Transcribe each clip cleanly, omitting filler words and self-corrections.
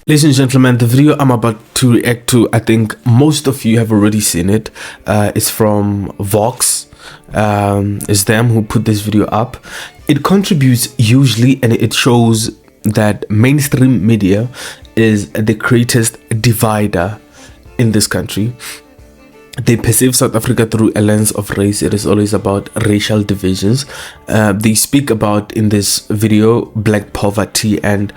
Ladies and gentlemen, the video I'm about to react to, I think most of you have already seen it. It's from Vox. It's them who put this video up. It contributes hugely, and it shows that mainstream media is the greatest divider in this country. They perceive South Africa through a lens of race. It is always about racial divisions. They speak about, in this video, black poverty and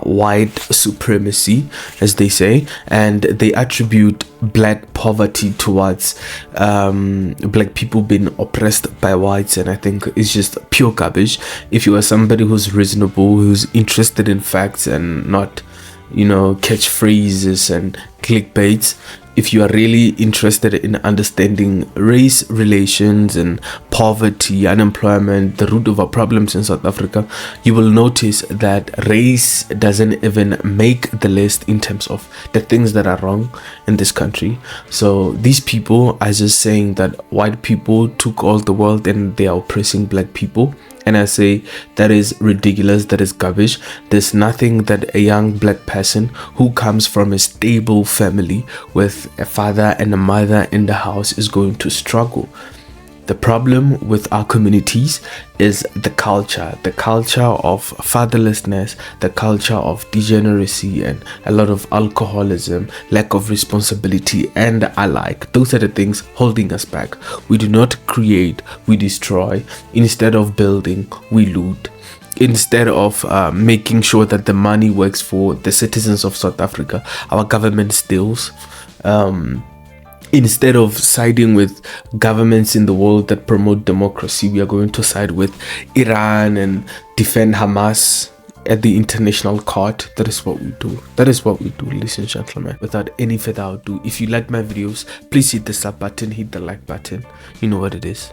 white supremacy, as they say, and they attribute black poverty towards black people being oppressed by whites, and I think it's just pure garbage. If you are somebody who's reasonable, who's interested in facts and not, catchphrases and clickbaits, if you are really interested in understanding race relations and poverty, unemployment, the root of our problems in South Africa, you will notice that race doesn't even make the list in terms of the things that are wrong in this country. So these people are just saying that white people took all the world and they are oppressing black people. And I say that is ridiculous, that is garbage. There's nothing that a young black person who comes from a stable family with a father and a mother in the house is going to struggle. The problem with our communities is the culture of fatherlessness, the culture of degeneracy, and a lot of alcoholism, lack of responsibility, and alike. Those are the things holding us back. We do not create, we destroy. Instead of building, we loot. Instead of making sure that the money works for the citizens of South Africa, our government steals. Instead of siding with governments in the world that promote democracy, we are going to side with Iran and defend Hamas at the international court. That is what we do. That is what we do, ladies and gentlemen. Without any further ado, if you like my videos, please hit the sub button, hit the like button. You know what it is.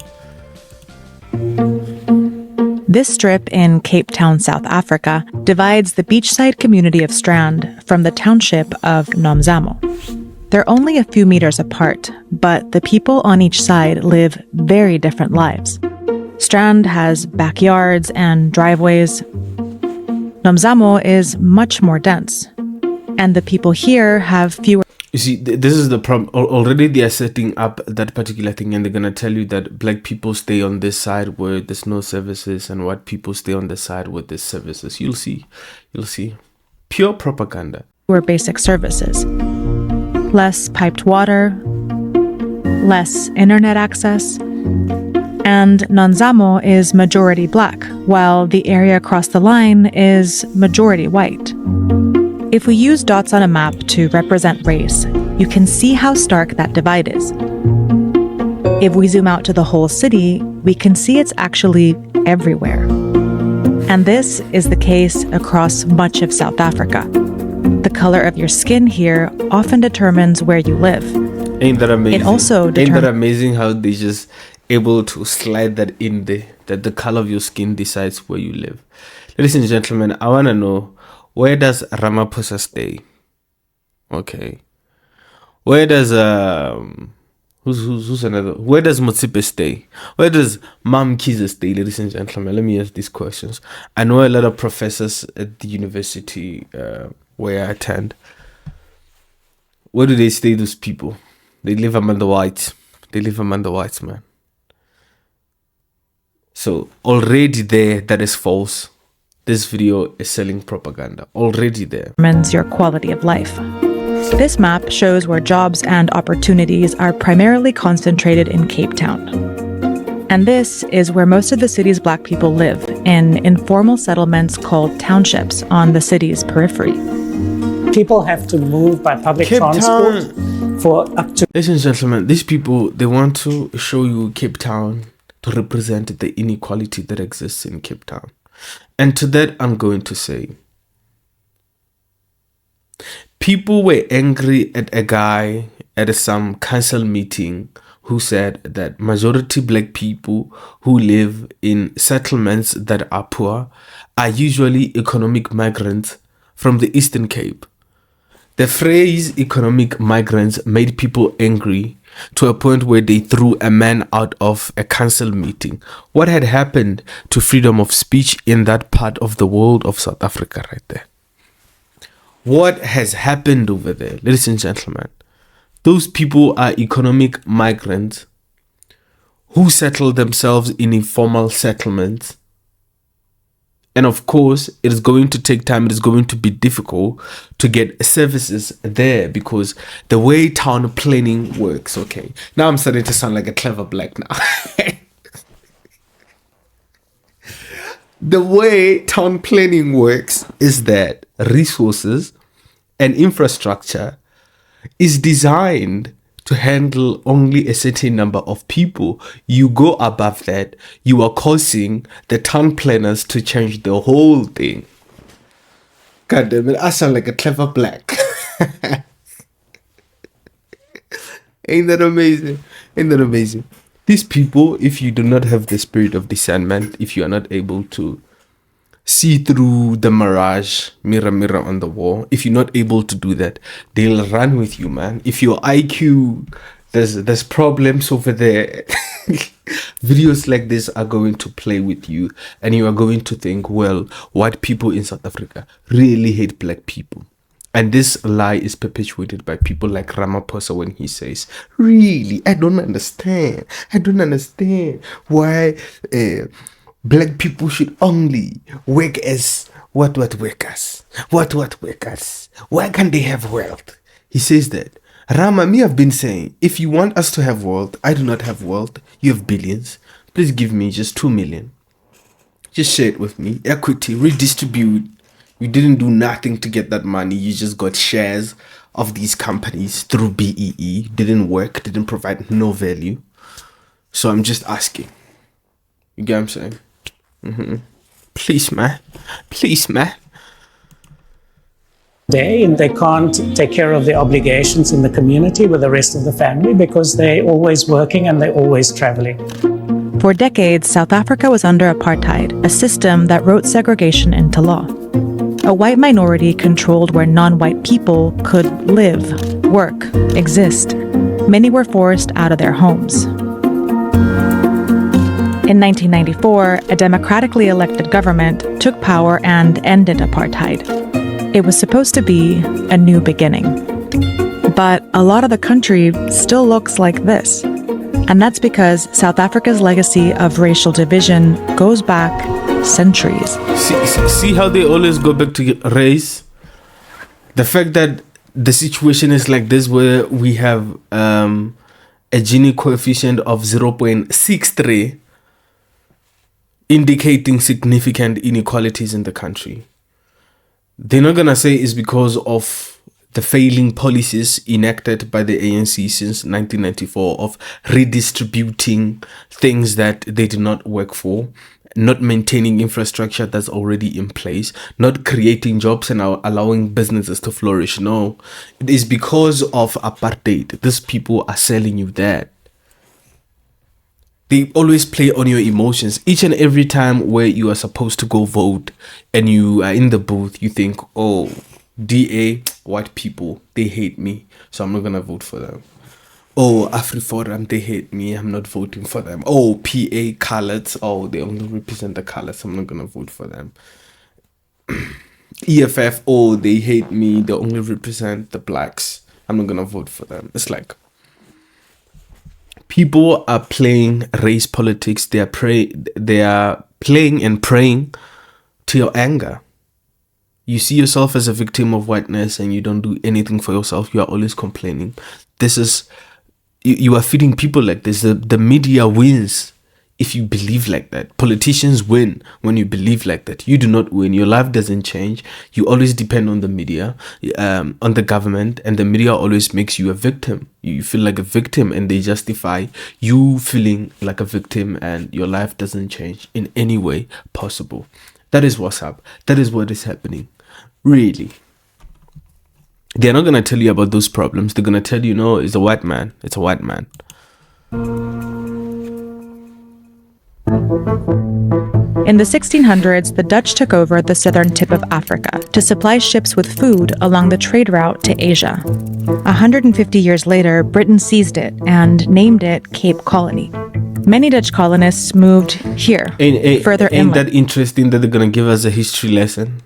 This strip in Cape Town, South Africa, divides the beachside community of Strand from the township of Nomzamo. They're only a few meters apart, but the people on each side live very different lives. Strand has backyards and driveways. Nomzamo is much more dense, and the people here have fewer. You see, this is the problem. Already they are setting up that particular thing, and they're going to tell you that black people stay on this side where there's no services, and white people stay on the side where there's services. You'll see. Pure propaganda. Fewer basic services. Less piped water, less internet access, and Nomzamo is majority black, while the area across the line is majority white. If we use dots on a map to represent race, you can see how stark that divide is. If we zoom out to the whole city, we can see it's actually everywhere. And this is the case across much of South Africa. The color of your skin here often determines where you live. Ain't that amazing? It also Ain't that amazing how they just able to slide that in there, that the color of your skin decides where you live. Ladies and gentlemen, I want to know, where does Ramaphosa stay? Okay. Where does who's another? Where does Motsepe stay? Where does Mam Kiza stay? Ladies and gentlemen, let me ask these questions. I know a lot of professors at the university where I attend. Where do they stay, those people? They live among the whites. They live among the whites, man. So already there, that is false. This video is selling propaganda. Already there. Determines your quality of life. This map shows where jobs and opportunities are primarily concentrated in Cape Town. And this is where most of the city's black people live, in informal settlements called townships on the city's periphery. People have to move by public transport for up to... Ladies and gentlemen, these people, they want to show you Cape Town to represent the inequality that exists in Cape Town. And to that, I'm going to say, people were angry at a guy at some council meeting who said that majority black people who live in settlements that are poor are usually economic migrants from the Eastern Cape. The phrase economic migrants made people angry to a point where they threw a man out of a council meeting. What had happened to freedom of speech in that part of the world of South Africa right there? What has happened over there, ladies and gentlemen? Those people are economic migrants who settle themselves in informal settlements. And of course, it is going to take time. It is going to be difficult to get services there because the way town planning works. Okay, now I'm starting to sound like a clever black now. The way town planning works is that resources and infrastructure is designed to handle only a certain number of people. You go above that, you are causing the town planners to change the whole thing. God damn it, I sound like a clever black. Ain't that amazing? Ain't that amazing? These people, if you do not have the spirit of discernment, if you are not able to see through the mirage, mirror on the wall, if you're not able to do that, they'll run with you, man. If your IQ, there's problems over there, videos like this are going to play with you, and you are going to think, well, white people in South Africa really hate black people. And this lie is perpetuated by people like Ramaphosa when he says, really, I don't understand why black people should only work as what workers? What workers? Why can't they have wealth? He says that. Rama, me have been saying, if you want us to have wealth, I do not have wealth, you have billions. Please give me just 2 million. Just share it with me. Equity, redistribute. You didn't do nothing to get that money. You just got shares of these companies through BEE. Didn't work, didn't provide no value. So I'm just asking. You get what I'm saying? Please, man. Please, man. And they can't take care of their obligations in the community with the rest of the family because they're always working and they're always traveling. For decades, South Africa was under apartheid, a system that wrote segregation into law. A white minority controlled where non-white people could live, work, exist. Many were forced out of their homes. In 1994, a democratically elected government took power and ended apartheid. It was supposed to be a new beginning. But a lot of the country still looks like this. And that's because South Africa's legacy of racial division goes back centuries. See how they always go back to race? The fact that the situation is like this, where we have a Gini coefficient of 0.63, indicating significant inequalities in the country. They're not gonna say it's because of the failing policies enacted by the ANC since 1994 of redistributing things that they did not work for, not maintaining infrastructure that's already in place, not creating jobs and allowing businesses to flourish. No, it is because of apartheid. These people are selling you that. They always play on your emotions. Each and every time where you are supposed to go vote and you are in the booth, you think, oh, DA, white people, they hate me, so I'm not going to vote for them. Oh, AfriForum, they hate me, I'm not voting for them. Oh, PA, colours, oh, they only represent the colours, I'm not going to vote for them. EFF, oh, they hate me, they only represent the blacks, I'm not going to vote for them. It's like, people are playing race politics. They are playing and praying to your anger. You see yourself as a victim of whiteness and you don't do anything for yourself. You are always complaining. You are feeding people like this. The media wins if you believe like that. Politicians win when you believe like that. You do not win. Your life doesn't change. You always depend on the media, on the government, and the media always makes you a victim. You feel like a victim and they justify you feeling like a victim, and your life doesn't change in any way possible. That is what's up. That is what is happening. Really. They're not going to tell you about those problems. They're going to tell you, no, it's a white man. It's a white man. In the 1600s, the Dutch took over the southern tip of Africa to supply ships with food along the trade route to Asia. 150 years later, Britain seized it and named it Cape Colony. Many Dutch colonists moved here, further inland. Ain't that interesting that they're going to give us a history lesson?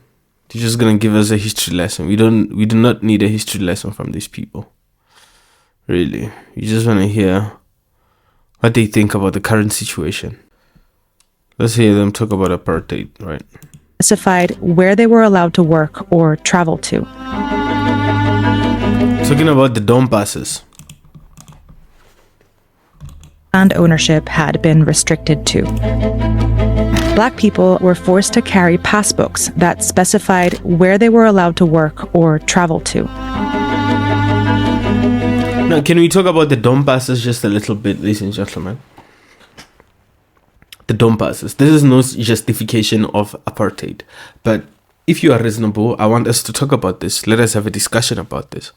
They're just gonna give us a history lesson. We do not need a history lesson from these people. Really. We just wanna hear what they think about the current situation. Let's hear them talk about apartheid, right? Specified where they were allowed to work or travel to. Talking about the dome passes. Land ownership had been restricted to. Black people were forced to carry passbooks that specified where they were allowed to work or travel to. Now, can we talk about the dome passes just a little bit, ladies and gentlemen? The dome passes. This is no justification of apartheid. But if you are reasonable, I want us to talk about this. Let us have a discussion about this.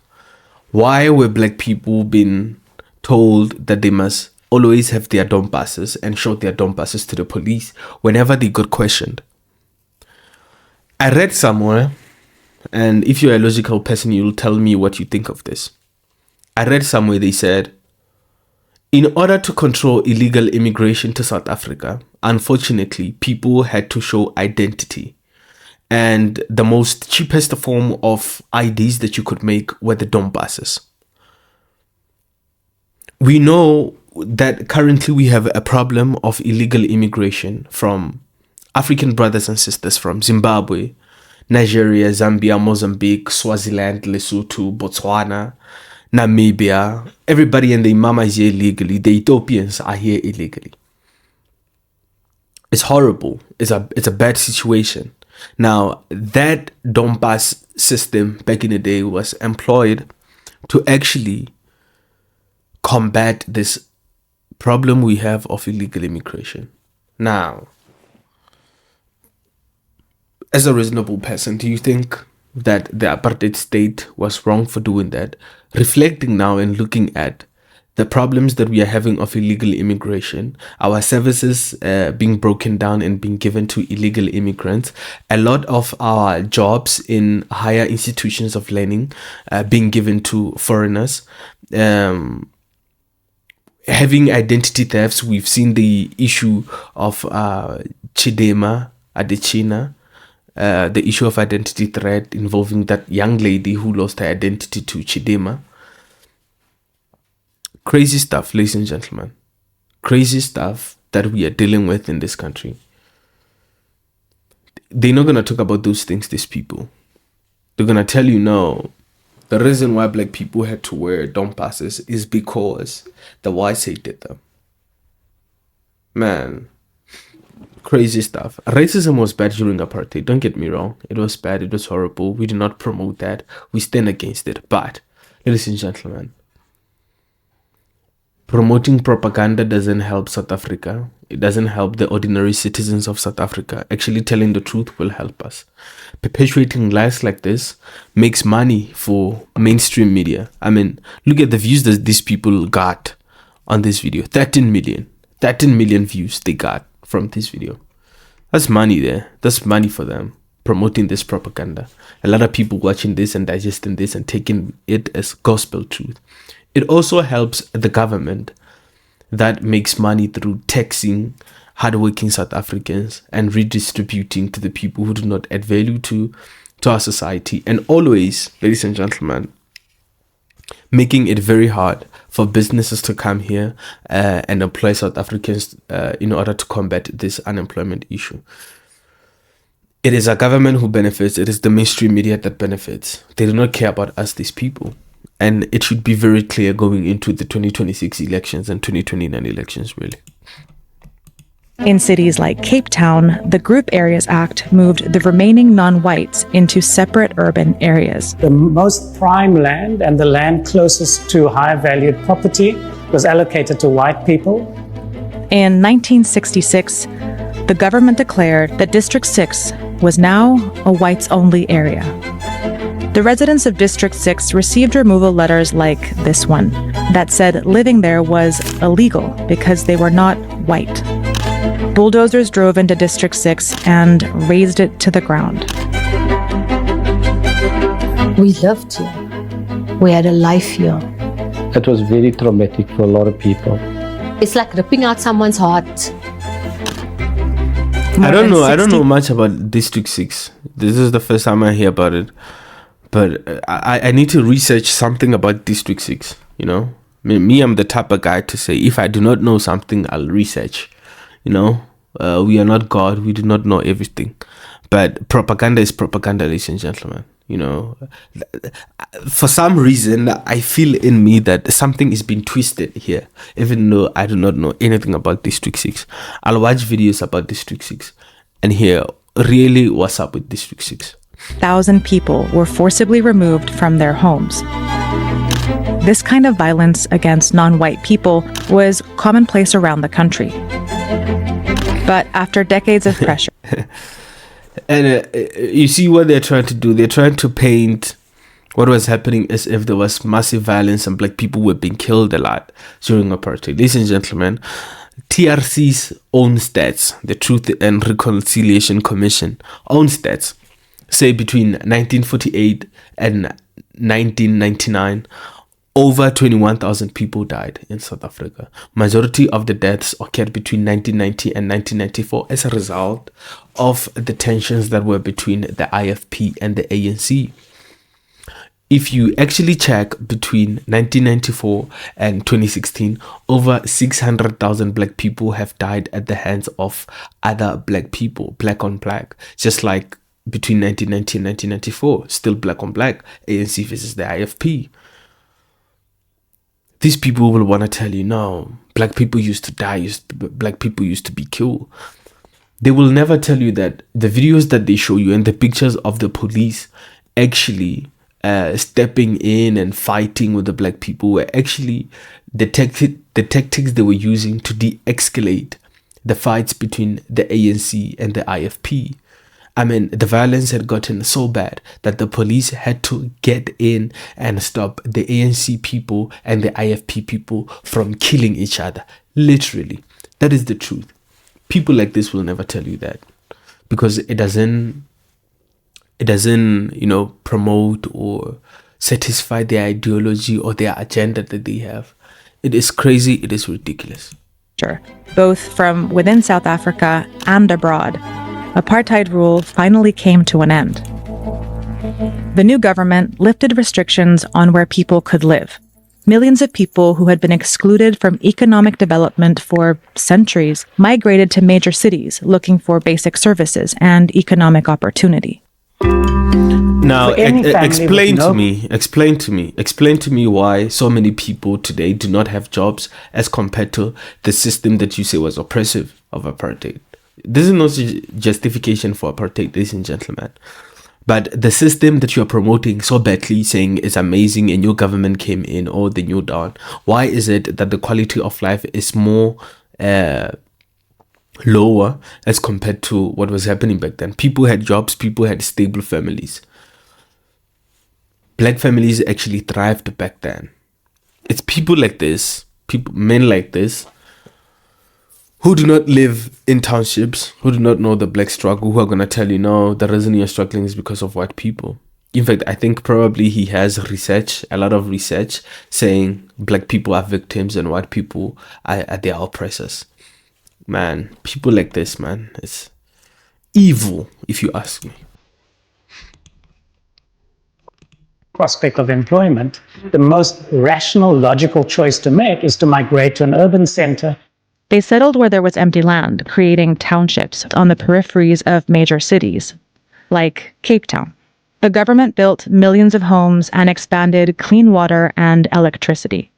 Why were black people being told that they must always have their dome passes and show their dome passes to the police whenever they got questioned? I read somewhere, and if you're a logical person, you'll tell me what you think of this. I read somewhere they said, in order to control illegal immigration to South Africa, unfortunately, people had to show identity. And the most cheapest form of IDs that you could make were the dome passes. We know that currently we have a problem of illegal immigration from African brothers and sisters from Zimbabwe, Nigeria, Zambia, Mozambique, Swaziland, Lesotho, Botswana, Namibia. Everybody and their mama is here illegally. The Ethiopians are here illegally. It's horrible. It's a bad situation. Now, that dome pass system back in the day was employed to actually combat this problem we have of illegal immigration. Now, as a reasonable person, do you think that the apartheid state was wrong for doing that? Reflecting now and looking at the problems that we are having of illegal immigration, our services being broken down and being given to illegal immigrants, a lot of our jobs in higher institutions of learning being given to foreigners, having identity thefts. We've seen the issue of Chidema Adechina, the issue of identity threat involving that young lady who lost her identity to Chidema. Crazy stuff, ladies and gentlemen. Crazy stuff that we are dealing with in this country. They're not going to talk about those things, these people. They're going to tell you, no, the reason why black people had to wear dome passes is because the whites hated them. Man, crazy stuff. Racism was bad during apartheid. Don't get me wrong. It was bad. It was horrible. We do not promote that. We stand against it. But, ladies and gentlemen, promoting propaganda doesn't help South Africa. It doesn't help the ordinary citizens of South Africa. Actually telling the truth will help us. Perpetuating lies like this makes money for mainstream media. I mean, look at the views that these people got on this video. 13 million views they got from this video. That's money there. That's money for them, promoting this propaganda. A lot of people watching this and digesting this and taking it as gospel truth. It also helps the government that makes money through taxing hardworking South Africans and redistributing to the people who do not add value to our society. And always, ladies and gentlemen, making it very hard for businesses to come here and employ South Africans in order to combat this unemployment issue. It is our government who benefits. It is the mainstream media that benefits. They do not care about us, these people. And it should be very clear going into the 2026 elections and 2029 elections, really. In cities like Cape Town, the Group Areas Act moved the remaining non-whites into separate urban areas. The most prime land and the land closest to higher valued property was allocated to white people. In 1966, the government declared that District 6 was now a whites-only area. The residents of District 6 received removal letters like this one that said living there was illegal because they were not white. Bulldozers drove into District 6 and razed it to the ground. We lived here. We had a life here. It was very traumatic for a lot of people. It's like ripping out someone's heart. I don't know. I don't 60 know much about District 6. This is the first time I hear about it. But I need to research something about District 6, you know? Me, I'm the type of guy to say, if I do not know something, I'll research, you know? We are not God. We do not know everything. But propaganda is propaganda, ladies and gentlemen. You know, for some reason, I feel in me that something is being twisted here, even though I do not know anything about District 6. I'll watch videos about District 6 and hear really what's up with District 6. 1,000 people were forcibly removed from their homes. This kind of violence against non-white people was commonplace around the country. But after decades of pressure, And you see what they're trying to do? They're trying to paint what was happening as if there was massive violence and black people were being killed a lot during apartheid. Ladies and gentlemen, TRC's own stats, the Truth and Reconciliation Commission own stats, say between 1948 and 1999, over 21,000 people died in South Africa. Majority of the deaths occurred between 1990 and 1994 as a result of the tensions that were between the IFP and the ANC. If you actually check between 1994 and 2016, over 600,000 black people have died at the hands of other black people, black on black, just like between 1990 and 1994, still black on black, ANC versus the IFP. These people will want to tell you, no, black people used to die, black people used to be killed. They will never tell you that the videos that they show you and the pictures of the police actually stepping in and fighting with the black people were actually the tactics they were using to de-escalate the fights between the ANC and the IFP. I mean, the violence had gotten so bad that the police had to get in and stop the ANC people and the IFP people from killing each other. Literally. That is the truth. People like this will never tell you that because it doesn't, you know, promote or satisfy their ideology or their agenda that they have. It is crazy. It is ridiculous. both from within South Africa and abroad, apartheid rule finally came to an end. The new government lifted restrictions on where people could live. Millions of people who had been excluded from economic development for centuries migrated to major cities looking for basic services and economic opportunity. Now, explain to me why so many people today do not have jobs as compared to the system that you say was oppressive of apartheid. This is not justification for apartheid, ladies and gentlemen. But the system that you are promoting so badly, saying is amazing and your government came in, or the new dawn, why is it that the quality of life is more lower as compared to what was happening back then? People had jobs, people had stable families. Black families actually thrived back then. It's people like this, men like this, who do not live in townships, who do not know the black struggle, who are going to tell you, no, the reason you're struggling is because of white people. In fact, I think probably he has a lot of research saying black people are victims and white people are their oppressors. Man, people like this, man, it's evil, if you ask me. Prospect of employment, the most rational, logical choice to make is to migrate to an urban center. They settled where there was empty land, creating townships on the peripheries of major cities, like Cape Town. The government built millions of homes and expanded clean water and electricity.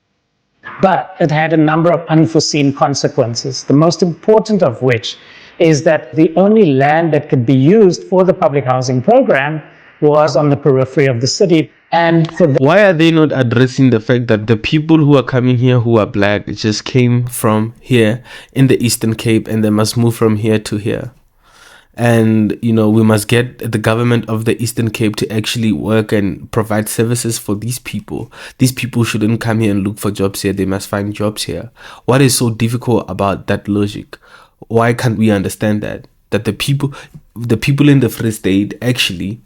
But it had a number of unforeseen consequences, the most important of which is that the only land that could be used for the public housing program was on the periphery of the city. And for why are they not addressing the fact that the people who are coming here who are black just came from here in the Eastern Cape and they must move from here to here? And, you know, we must get the government of the Eastern Cape to actually work and provide services for these people. These people shouldn't come here and look for jobs here. They must find jobs here. What is so difficult about that logic? Why can't we understand that? That the people in the Free State actually,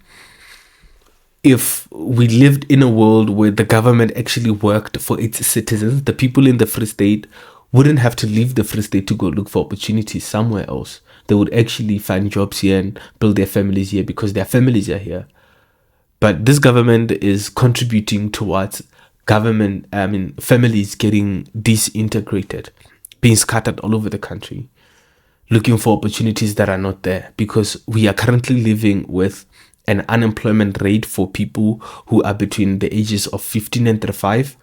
if we lived in a world where the government actually worked for its citizens, the people in the Free State wouldn't have to leave the Free State to go look for opportunities somewhere else. they would actually find jobs here and build their families here because their families are here. But this government is contributing towards families getting disintegrated, being scattered all over the country, looking for opportunities that are not there, because we are currently living with an unemployment rate for people who are between the ages of 15 and 35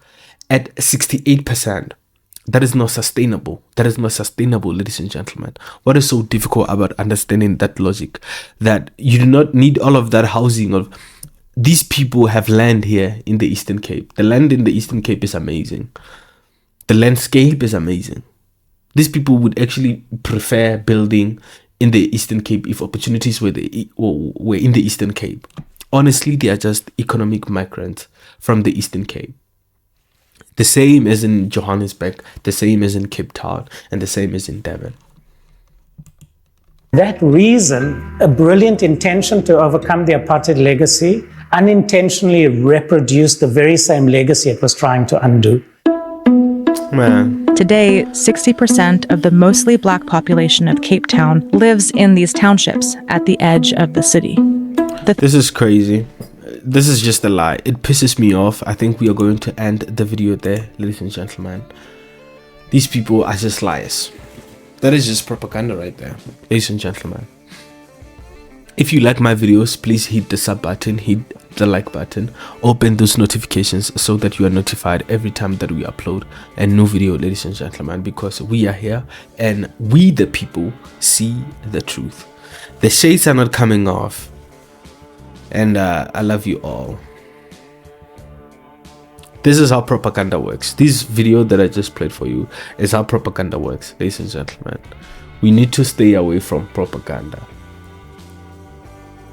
at 68%. That is not sustainable. That is not sustainable, ladies and gentlemen. What is so difficult about understanding that logic? That you do not need all of that housing of... These people have land here in the Eastern Cape. The land in the Eastern Cape is amazing. The landscape is amazing. These people would actually prefer building in the Eastern Cape if opportunities were in the Eastern Cape. Honestly, they are just economic migrants from the Eastern Cape. The same as in Johannesburg, the same as in Cape Town, and the same as in Durban. That reason, a brilliant intention to overcome the apartheid legacy, unintentionally reproduced the very same legacy it was trying to undo. Man. Today, 60% of the mostly black population of Cape Town lives in these townships at the edge of the city. This is crazy. This is just a lie. It pisses me off. I think we are going to end the video there, ladies and gentlemen. These people are just liars. That is just propaganda right there, ladies and gentlemen. If you like my videos, please hit the sub button, hit the like button, open those notifications so that you are notified every time that we upload a new video, ladies and gentlemen, because we are here and we the people see the truth. The shades are not coming off, and I love you all. This is how propaganda works. This video that I just played for you is how propaganda works, ladies and gentlemen. We need to stay away from propaganda.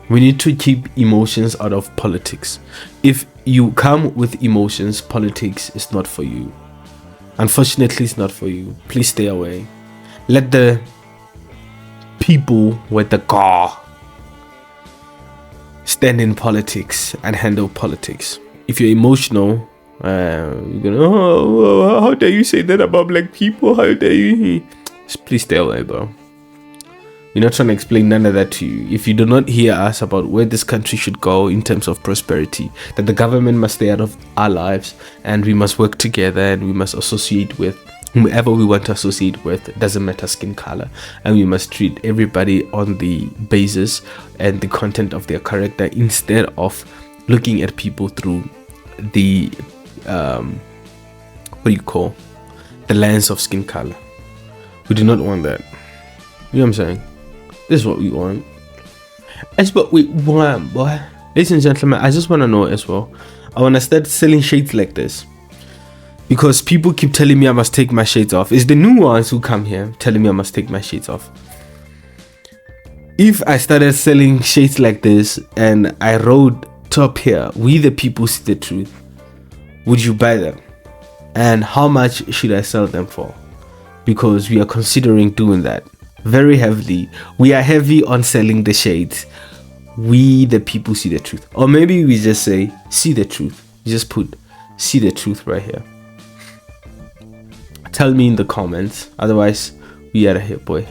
We need to keep emotions out of politics. If you come with emotions, politics is not for you. Unfortunately, it's not for you. Please stay away. Let the people with the car stand in politics and handle politics. If you're emotional, you're gonna, oh, how dare you say that about black people? How dare you? Please stay away, bro. We're not trying to explain none of that to you. If you do not hear us about where this country should go in terms of prosperity, that the government must stay out of our lives and we must work together and we must associate with whomever we want to associate with, it doesn't matter skin color, and we must treat everybody on the basis and the content of their character instead of looking at people through the the lens of skin color. We do not want that. You know what I'm saying? This is what we want. That's what we want, boy. Ladies and gentlemen, I just want to know as well. I want to start selling shades like this, because people keep telling me I must take my shades off. It's the new ones who come here telling me I must take my shades off. If I started selling shades like this and I wrote top here, we the people see the truth, would you buy them? And how much should I sell them for? Because we are considering doing that very heavily. We are heavy on selling the shades. We the people see the truth. Or maybe we just say see the truth. Just put see the truth right here. Tell me in the comments. Otherwise, we are here, boy.